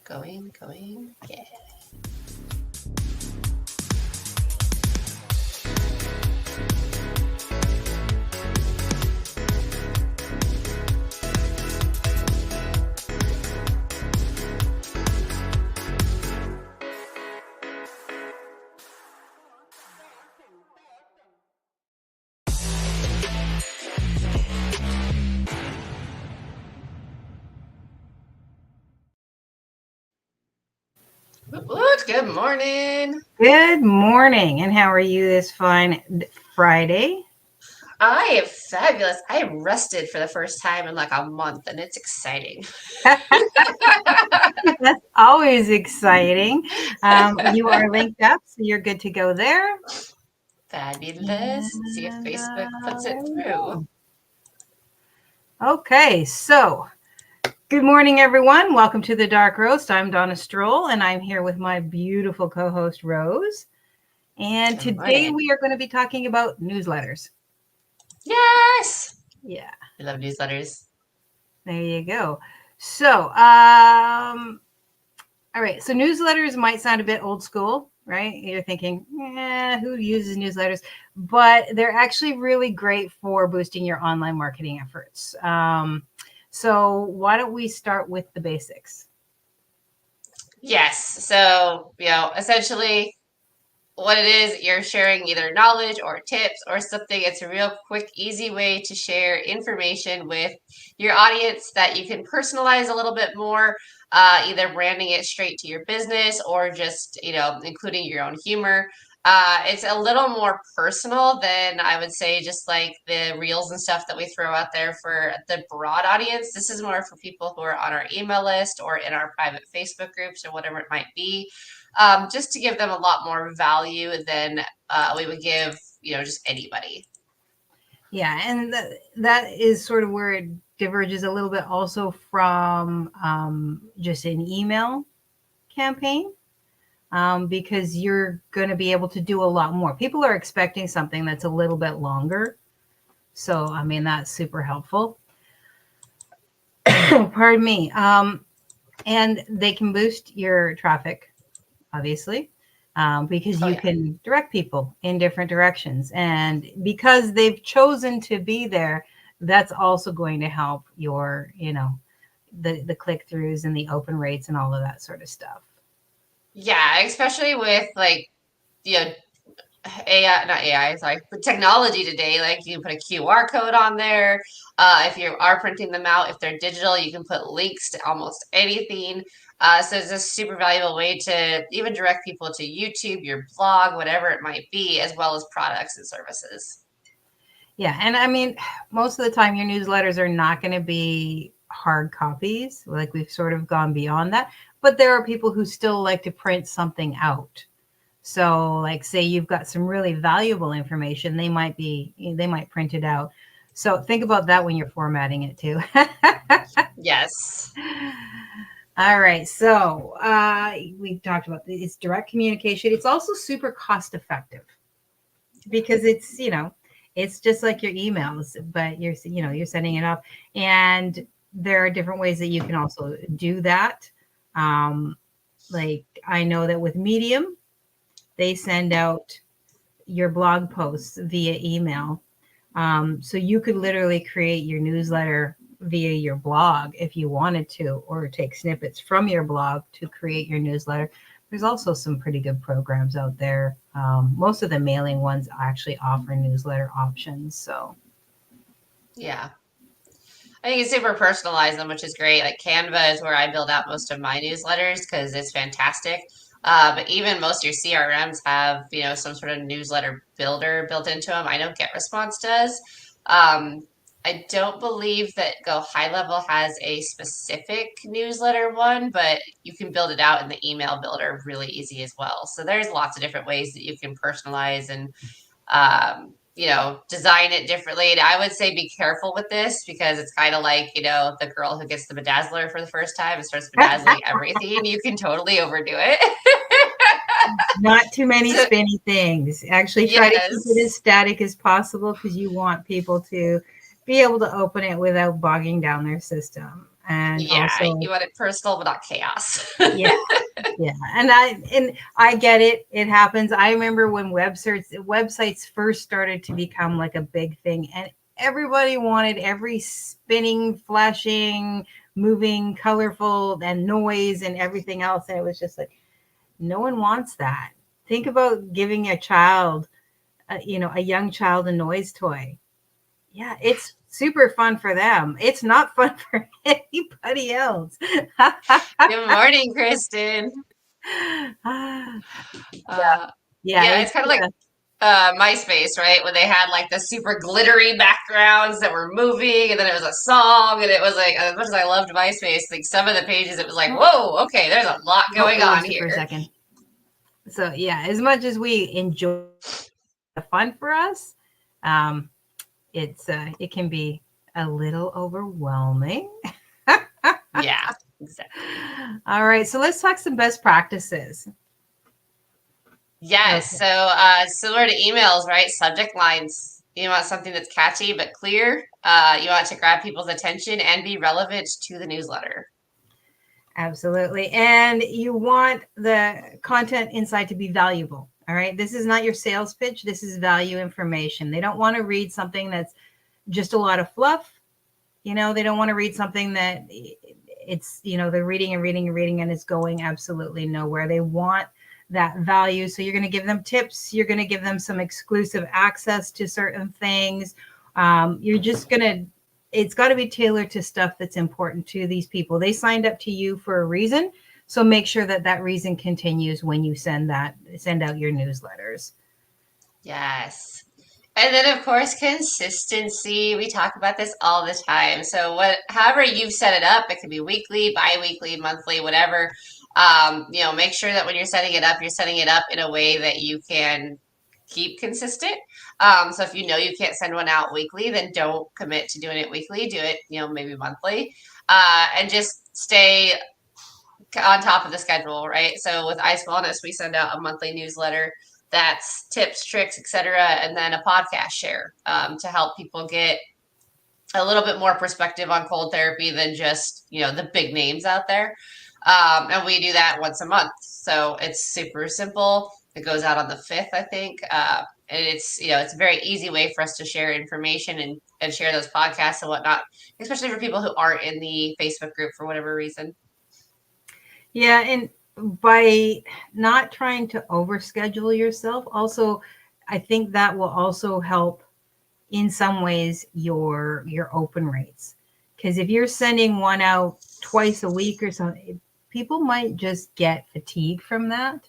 Going. Yeah. Good morning. Good morning. And how are you this fine Friday? I am fabulous. I am rested for the first time in like a month, and it's exciting. That's always exciting. You are linked up, so you're good to go there. Fabulous. See if And Facebook puts it there we through. go. Okay, so good morning, everyone. Welcome to the Dark Roast. I'm Donna Stroll, and I'm here with my beautiful co-host, Rose. And Good today morning. we are going to be talking about newsletters. Yes. Yeah, I love newsletters. there you go. So, all right. So newsletters might sound a bit old school, right? You're thinking, who uses newsletters? But they're actually really great for boosting your online marketing efforts. So why don't we start with the basics? Yes. So, essentially what it is, you're sharing either knowledge or tips or something. It's a real quick, easy way to share information with your audience that you can personalize a little bit more, either branding it straight to your business or just, including your own humor. It's a little more personal than I would say just like the reels and stuff that we throw out there for the broad audience. This is more for people who are on our email list or in our private Facebook groups or whatever it might be, just to give them a lot more value than we would give, just anybody. Yeah, and that is sort of where it diverges a little bit also from just an email campaign. Because you're going to be able to do a lot more. People are expecting something that's a little bit longer. So, I mean, that's super helpful. Pardon me. And they can boost your traffic, obviously, because Oh you yeah. can direct people in different directions. And because they've chosen to be there, that's also going to help your, the click throughs and the open rates and all of that sort of stuff. Yeah, especially with like, you know, AI, not AI, sorry, with technology today, like you can put a QR code on there. If you are printing them out, if they're digital, you can put links to almost anything. So it's a super valuable way to even direct people to YouTube, your blog, whatever it might be, as well as products and services. Yeah. And I mean, most of the time, your newsletters are not going to be hard copies. Like we've sort of gone beyond that. But there are people who still like to print something out. So, like, say you've got some really valuable information, they might print it out. So think about that when you're formatting it too. Yes. All right. So we talked about it's direct communication. It's also super cost effective because it's just like your emails, but you're setting it up, and there are different ways that you can also do that. Um, like I know that with Medium, they send out your blog posts via email. So you could literally create your newsletter via your blog if you wanted to, or take snippets from your blog to create your newsletter. There's also some pretty good programs out there. Most of the mailing ones actually offer newsletter options. So, Yeah. I think it's super personalized them, which is great. Like Canva is where I build out most of my newsletters because it's fantastic. But even most of your CRMs have, some sort of newsletter builder built into them. I know GetResponse does. Um, I don't believe that Go High Level has a specific newsletter one, but you can build it out in the email builder really easy as well. So there's lots of different ways that you can personalize and design it differently. And I would say be careful with this because it's kind of like, the girl who gets the bedazzler for the first time and starts bedazzling everything. You can totally overdo it. not too many So, spinny things. Actually, try to keep it as yes. static as possible because you want people to be able to open it without bogging down their system. And Yeah, also, you want it personal, but not chaos. yeah, yeah. And I get it. It happens. I remember when websites first started to become like a big thing, and everybody wanted every spinning, flashing, moving, colorful, and noise and everything else. And it was just like, no one wants that. Think about giving a child, a young child, a noise toy. Yeah, it's super fun for them. It's not fun for anybody else. Good morning, Kristen. Yeah, yeah, Yeah, it's it's kind of like MySpace, right? When they had like the super glittery backgrounds that were moving, and then it was a song, and it was like, as much as I loved MySpace, like some of the pages, it was like, whoa, okay, there's a lot oh, going we on lost you for a here. second. So yeah, as much as we enjoy the fun for us, um, it can be a little overwhelming. Yeah, exactly. All right, so let's talk some best practices. Yes, Okay, so similar to emails, right? Subject lines. You want something that's catchy but clear. You want to grab people's attention and be relevant to the newsletter. absolutely. And you want the content inside to be valuable. All right, this is not your sales pitch. This is value information. They don't want to read something that's just a lot of fluff. They don't want to read something that they're reading and reading and reading and it's going absolutely nowhere. They want that value. So you're going to give them tips. You're going to give them some exclusive access to certain things. You're just going to, it's got to be tailored to stuff that's important to these people. They signed up to you for a reason. So make sure that that reason continues when you send out your newsletters. Yes. And then of course consistency. We talk about this all the time. So however you've set it up, it could be weekly, bi-weekly, monthly, whatever. Make sure that when you're setting it up in a way that you can keep consistent. So if you know you can't send one out weekly, then don't commit to doing it weekly. Do it, maybe monthly. And just stay on top of the schedule, right? So with Ice Wellness, we send out a monthly newsletter that's tips, tricks, etc., and then a podcast share to help people get a little bit more perspective on cold therapy than just the big names out there. And we do that once a month, so it's super simple. It goes out on the 5th, I think. And it's a very easy way for us to share information and share those podcasts and whatnot, especially for people who aren't in the Facebook group for whatever reason. Yeah, and by not trying to overschedule yourself, also, I think that will also help in some ways your open rates. Because if you're sending one out twice a week or something, people might just get fatigued from that.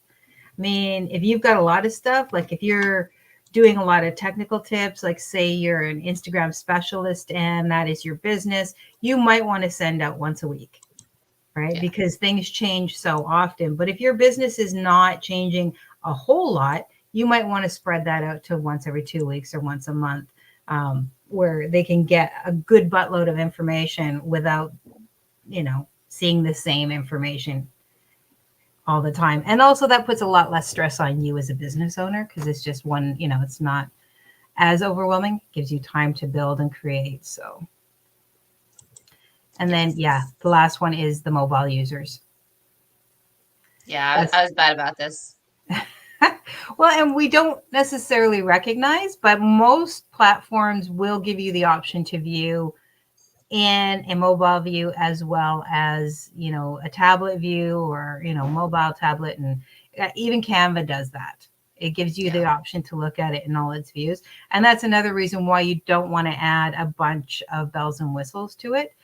I mean, if you've got a lot of stuff, like if you're doing a lot of technical tips, like say you're an Instagram specialist and that is your business, you might want to send out once a week, right? Yeah. Because things change so often. But if your business is not changing a whole lot, you might want to spread that out to once every 2 weeks or once a month, where they can get a good buttload of information without, seeing the same information all the time. And also that puts a lot less stress on you as a business owner because it's just one, it's not as overwhelming, it gives you time to build and create. So and then, yeah, the last one is the mobile users. Yeah, I was bad about this. Well, and we don't necessarily recognize, but most platforms will give you the option to view in a mobile view as well as, a tablet view or, mobile tablet. And even Canva does that. It gives you the option to look at it in all its views. And that's another reason why you don't want to add a bunch of bells and whistles to it.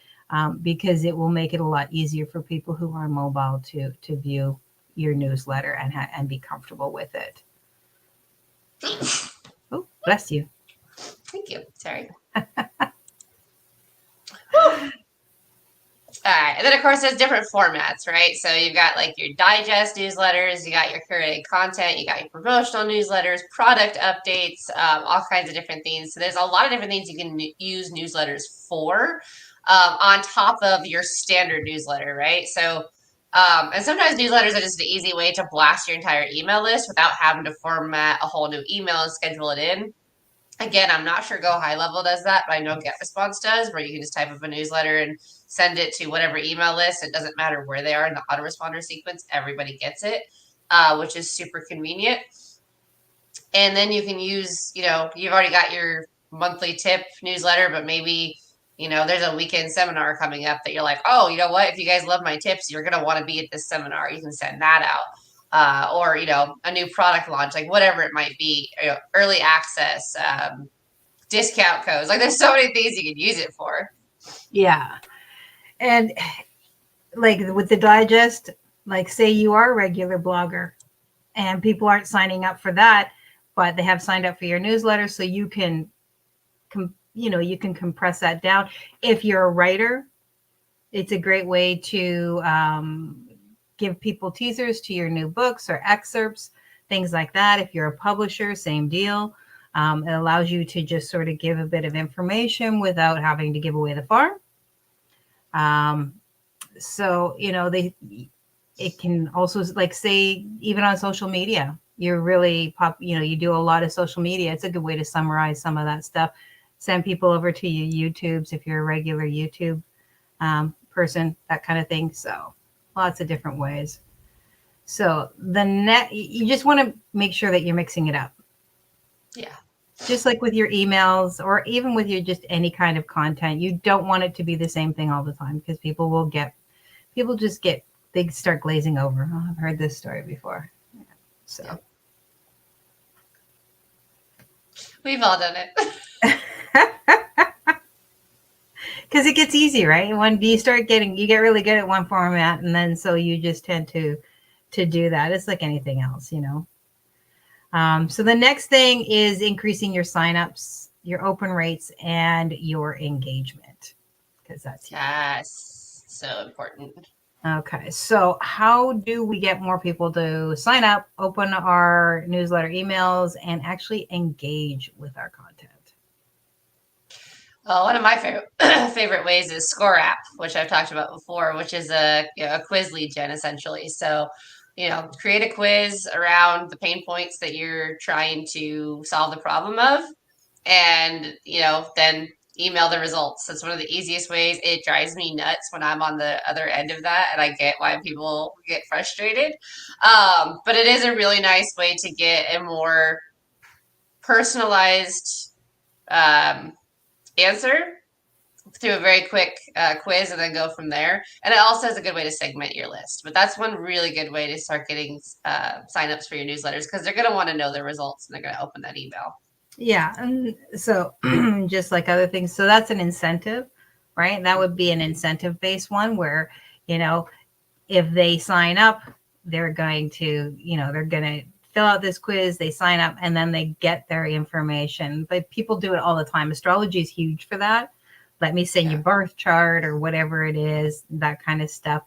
Because it will make it a lot easier for people who are mobile to view your newsletter and be comfortable with it. Oh, bless you. Thank you. Sorry. All right. And then, of course, there's different formats, right? So you've got like your digest newsletters, you got your curated content, you got your promotional newsletters, product updates, all kinds of different things. So there's a lot of different things you can use newsletters for on top of your standard newsletter, right? So, and sometimes newsletters are just an easy way to blast your entire email list without having to format a whole new email and schedule it in. Again, I'm not sure Go High Level does that, but I know GetResponse does, where you can just type up a newsletter and send it to whatever email list. It doesn't matter where they are in the autoresponder sequence, everybody gets it, which is super convenient. And then you can use, you've already got your monthly tip newsletter, but maybe, there's a weekend seminar coming up that you're like, oh, you know what? If you guys love my tips, you're going to want to be at this seminar. You can send that out. Or, a new product launch, like whatever it might be, early access, discount codes. Like there's so many things you can use it for. Yeah. And like with the digest, like say you are a regular blogger and people aren't signing up for that, but they have signed up for your newsletter. So you can, you can compress that down. If you're a writer, it's a great way to give people teasers to your new books or excerpts, things like that. If you're a publisher, same deal. It allows you to just sort of give a bit of information without having to give away the farm. So, it can also, like, say, even on social media, you're really you do a lot of social media. It's a good way to summarize some of that stuff. Send people over to your YouTubes if you're a regular YouTube person, that kind of thing. So lots of different ways. So you just want to make sure that you're mixing it up. Yeah. Just like with your emails or even with your just any kind of content, you don't want it to be the same thing all the time because they start glazing over. Oh, I've heard this story before. Yeah. So. Yeah. We've all done it. Because it gets easy, right? When you get really good at one format, and then so you just tend to do that. It's like anything else, So the next thing is increasing your signups, your open rates, and your engagement, because that's huge. Yes, so important. Okay, so how do we get more people to sign up, open our newsletter emails, and actually engage with our content? Well, one of my favorite ways is Score App, which I've talked about before, which is a quiz lead gen essentially. So, create a quiz around the pain points that you're trying to solve the problem of, and then email the results. That's one of the easiest ways. It drives me nuts when I'm on the other end of that, and I get why people get frustrated. But it is a really nice way to get a more personalized answer through a very quick quiz and then go from there. And it also has a good way to segment your list. But that's one really good way to start getting signups for your newsletters because they're going to want to know the results and they're going to open that email. Yeah. And so just like other things, so that's an incentive, right? That would be an incentive-based one where, if they sign up, they're going to fill out this quiz, they sign up, and then they get their information. But people do it all the time. Astrology is huge for that. Let me send you birth chart or whatever it is, that kind of stuff.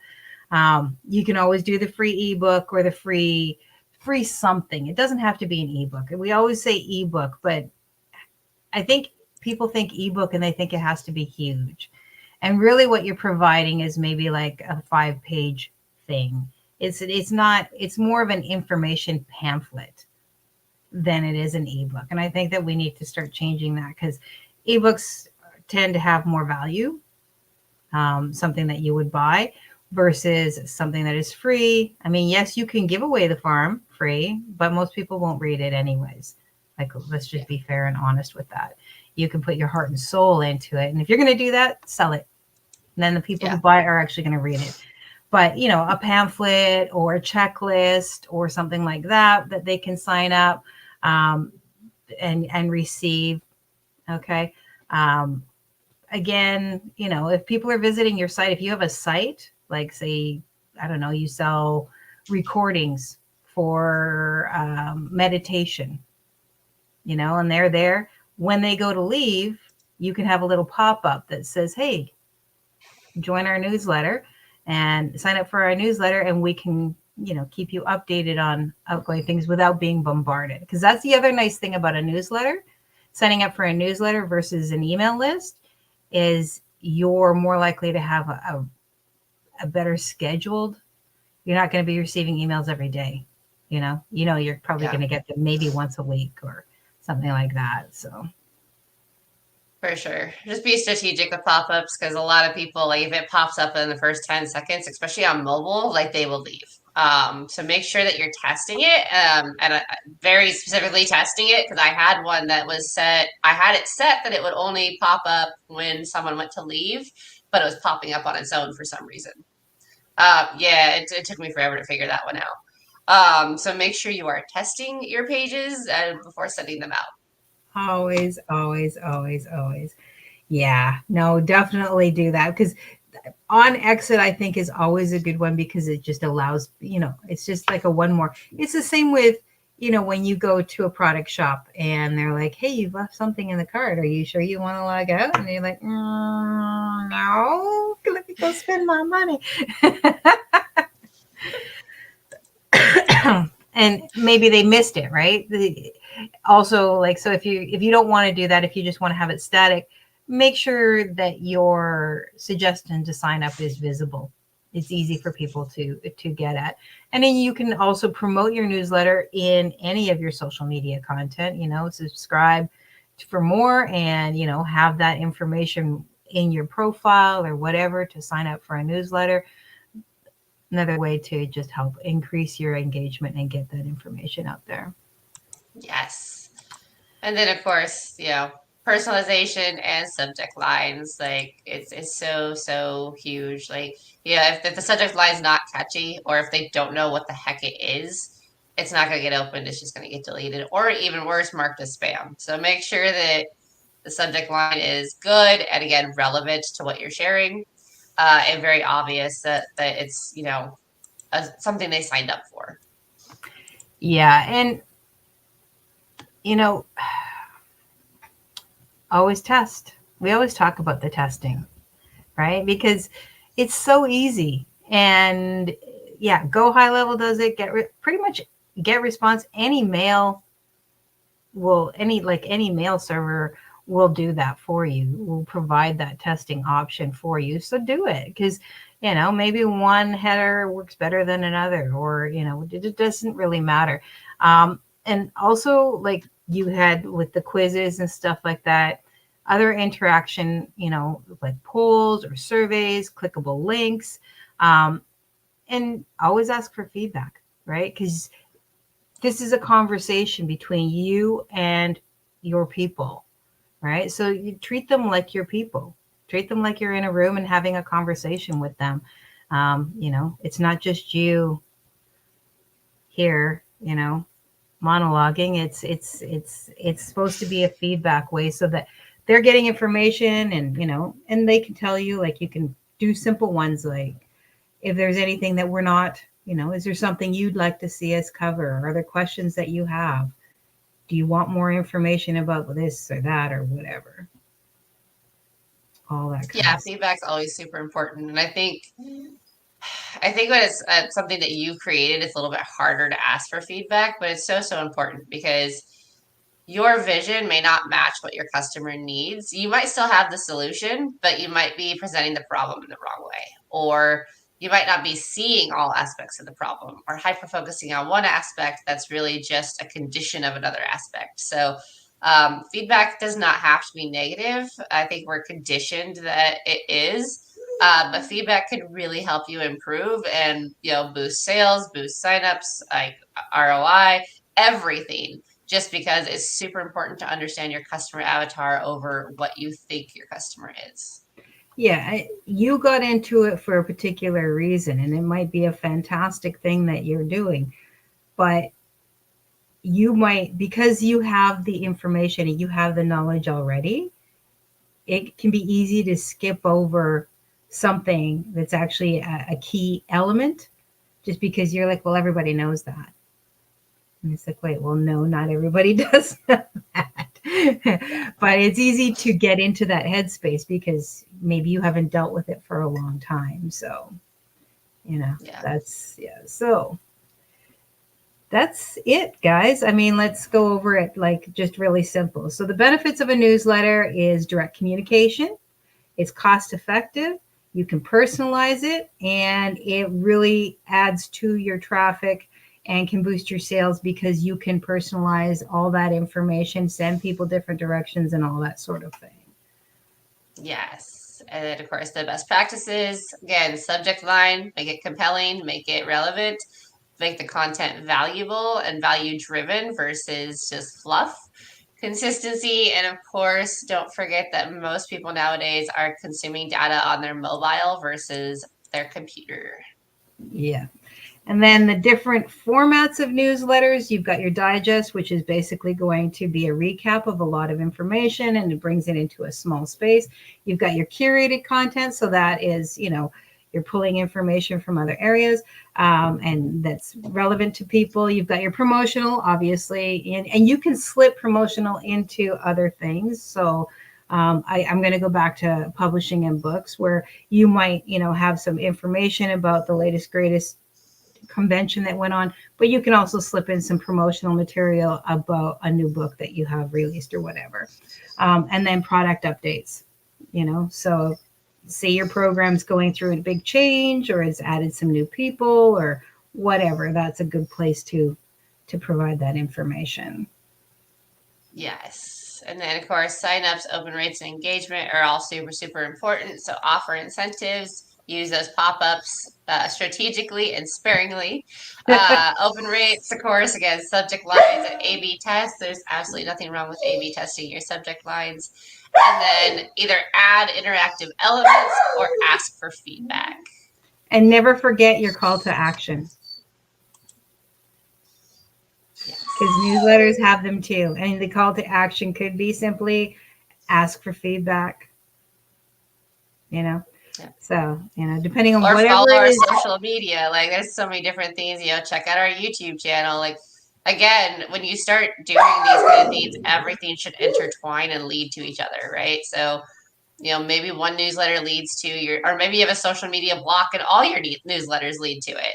You can always do the free ebook or the free something. It doesn't have to be an ebook. We always say ebook, but I think people think ebook and they think it has to be huge. And really what you're providing is maybe like a 5-page thing. It's not, it's more of an information pamphlet than it is an ebook. And I think that we need to start changing that because ebooks tend to have more value, something that you would buy versus something that is free. I mean, yes, you can give away the farm free, but most people won't read it anyways. Like, let's just be fair and honest with that. You can put your heart and soul into it. And if you're going to do that, sell it. And then the people who buy it are actually going to read it. But, a pamphlet or a checklist or something like that they can sign up and receive. Okay. Again, if people are visiting your site, if you have a site, like say, I don't know, you sell recordings for meditation, and they're there. When they go to leave, you can have a little pop-up that says, hey, join our newsletter and sign up for our newsletter, and we can, keep you updated on outgoing things without being bombarded. Because that's the other nice thing about a newsletter, signing up for a newsletter versus an email list, is you're more likely to have a better scheduled. You're not going to be receiving emails every day. You're probably going to get them maybe once a week or something like that. So For sure. Just be strategic with pop-ups because a lot of people, like if it pops up in the first 10 seconds, especially on mobile, like they will leave. So make sure that you're testing it, and very specifically testing it because I had one that was set, I had it set that it would only pop up when someone went to leave, but it was popping up on its own for some reason. Yeah, it took me forever to figure that one out. So make sure you are testing your pages before sending them out. Always, always, always, always. Yeah, no, definitely do that because on exit, I think is always a good one because it just allows, it's just like a one more. It's the same with, when you go to a product shop and they're like, hey, you've left something in the cart. Are you sure you want to log out? And you're like, no, let me go spend my money. And maybe they missed it, right? Also, like, so if you don't want to do that, if you just want to have it static, make sure that your suggestion to sign up is visible. It's easy for people to get at. And then you can also promote your newsletter in any of your social media content, subscribe for more and, have that information in your profile or whatever to sign up for a newsletter. Another way to just help increase your engagement and get that information out there. Yes. And then of course, personalization and subject lines, like it's so huge. Like, yeah, if the subject line's not catchy or if they don't know what the heck it is, it's not gonna get opened, it's just gonna get deleted, or even worse, marked as spam. So make sure that the subject line is good and again relevant to what you're sharing, and very obvious that it's, something they signed up for. Yeah, and you know, always test. We always talk about the testing, right? Because it's so easy. And yeah, Go High Level does it. Pretty much get response. Any mail any mail server will do that for you. Will provide that testing option for you. So do it because maybe one header works better than another, or it doesn't really matter. And also, like you had with the quizzes and stuff like that, other interaction, like polls or surveys, clickable links, and always ask for feedback, right? Because this is a conversation between you and your people, right? So you treat them like your people. Treat them like you're in a room and having a conversation with them. It's not just you here, monologuing. It's supposed to be a feedback way so that they're getting information and they can tell you, like, you can do simple ones like if there's anything that we're not, is there something you'd like to see us cover? Are there questions that you have? Do you want more information about this or that or whatever? All that kind Yeah, of stuff. feedback's always super important, and I think when it's something that you created, it's a little bit harder to ask for feedback, but it's so important because your vision may not match what your customer needs. You might still have the solution, but you might be presenting the problem in the wrong way, or you might not be seeing all aspects of the problem, or hyper focusing on one aspect that's really just a condition of another aspect. So, feedback does not have to be negative. I think we're conditioned that it is. But feedback could really help you improve and boost sales, boost signups, like ROI, everything. Just because it's super important to understand your customer avatar over what you think your customer is. Yeah, you got into it for a particular reason, and it might be a fantastic thing that you're doing, but you might, because you have the information and you have the knowledge already, it can be easy to skip over something that's actually a key element just because you're like, well, everybody knows that. And it's like, wait, well, no, not everybody does know that. But it's easy to get into that headspace because maybe you haven't dealt with it for a long time. So, Yeah. yeah. So that's it, guys. I mean, let's go over it like just really simple. So the benefits of a newsletter is direct communication. It's cost effective. You can personalize it, and it really adds to your traffic and can boost your sales because you can personalize all that information, send people different directions, and all that sort of thing. Yes. And then, of course, the best practices again, subject line, make it compelling, make it relevant, make the content valuable and value driven versus just fluff. Consistency, and of course, don't forget that most people nowadays are consuming data on their mobile versus their computer. Yeah. And then the different formats of newsletters, you've got your digest, which is basically going to be a recap of a lot of information and it brings it into a small space. You've got your curated content. So that is, you're pulling information from other areas and that's relevant to people. You've got your promotional, obviously, and you can slip promotional into other things. So I'm going to go back to publishing and books where you might, have some information about the latest, greatest convention that went on, but you can also slip in some promotional material about a new book that you have released or whatever. And then product updates, so say your program's going through a big change or it's added some new people or whatever, that's a good place to provide that information. Yes. And then, of course, signups, open rates, and engagement are all super, super important. So, offer incentives, use those pop ups strategically and sparingly. Open rates, of course, again, subject lines and A B test. There's absolutely nothing wrong with A B testing your subject lines. And then either add interactive elements or ask for feedback. And never forget your call to action. Because newsletters have them too. And the call to action could be simply ask for feedback. Yeah. So, depending on or whatever follow our it is. social media. Like there's so many different things, check out our YouTube channel. Like again, when you start doing these kind of things, everything should intertwine and lead to each other, right? So, maybe one newsletter leads to or maybe you have a social media block and all your newsletters lead to it.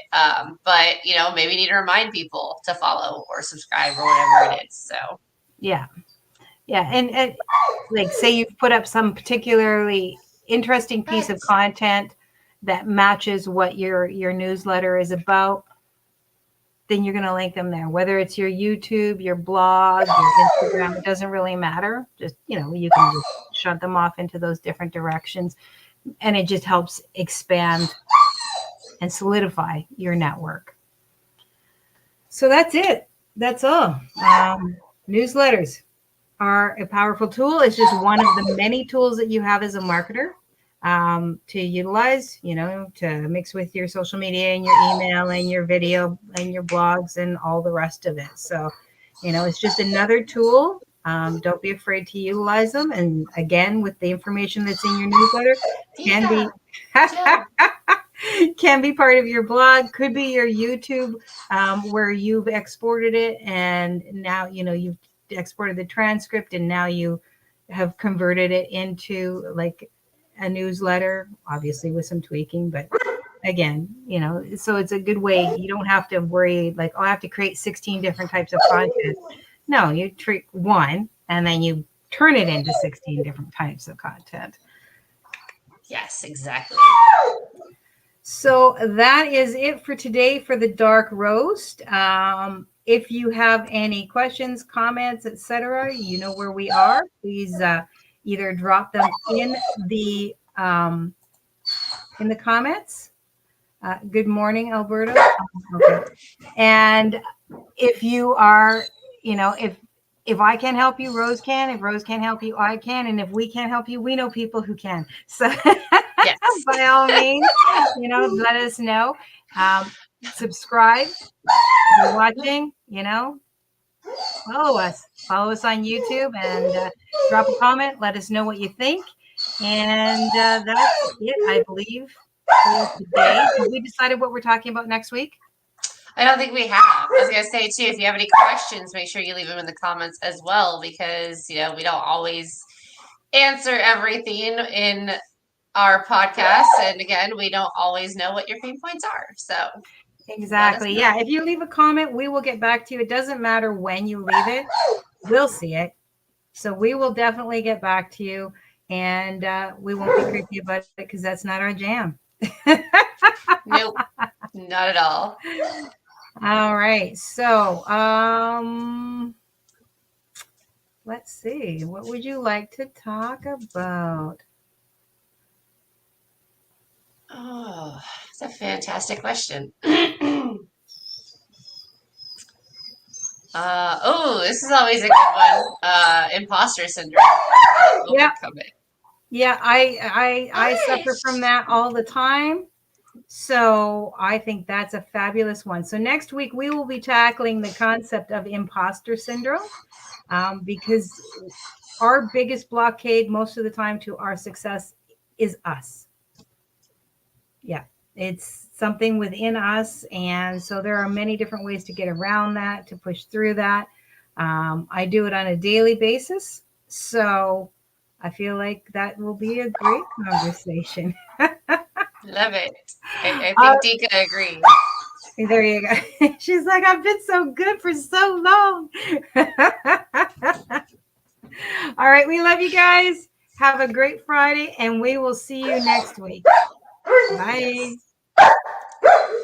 But, maybe you need to remind people to follow or subscribe or whatever it is. So, yeah. Yeah. And like say you've put up some particularly interesting piece of content that matches what your newsletter is about, then you're going to link them there, whether it's your YouTube, your blog, your Instagram, it doesn't really matter. Just, you can just shut them off into those different directions and it just helps expand and solidify your network. So that's it. That's all. Newsletters are a powerful tool. It's just one of the many tools that you have as a marketer to utilize, to mix with your social media and your email and your video and your blogs and all the rest of it. So, it's just another tool. Don't be afraid to utilize them. And again, with the information that's in your newsletter can be part of your blog, could be your YouTube where you've exported it and now, you've exported the transcript and now you have converted it into like a newsletter, obviously with some tweaking, but again, so it's a good way. You don't have to worry like, I have to create 16 different types of content. No, you treat one and then you turn it into 16 different types of content. Yes, exactly. So that is it for today for the Dark Roast. If you have any questions, comments, etc., you know where we are. Please either drop them in the comments. Good morning, Alberta. Okay. And if you are, if I can't help you, Rose can. If Rose can't help you, I can. And if we can't help you, we know people who can. So yes. By all means, let us know. Subscribe. If you're watching, follow us. Follow us on YouTube and drop a comment. Let us know what you think. And that's it, I believe, for today. Have we decided what we're talking about next week? I don't think we have. I was going to say, too, if you have any questions, make sure you leave them in the comments as well, because, we don't always answer everything in our podcast. And again, we don't always know what your pain points are. So exactly. Yeah. If you leave a comment, we will get back to you. It doesn't matter when you leave it. We'll see it. So we will definitely get back to you. And we won't be creepy about it because that's not our jam. Nope. Not at all. All right. So let's see. What would you like to talk about? Oh, it's a fantastic question. Oh, this is always a good one. Imposter syndrome. How to Yeah, overcome it. yeah, I suffer from Nice. that all the time. So I think that's a fabulous one. So next week we will be tackling the concept of imposter syndrome, because our biggest blockade most of the time to our success is us. Yeah, it's something within us. And so there are many different ways to get around that, to push through that. I do it on a daily basis. So I feel like that will be a great conversation. Love it. I Uh, think Dika agrees. there you go. She's like, I've been so good for so long. All right. We love you guys. Have a great Friday, and we will see you next week. Bye. Yes.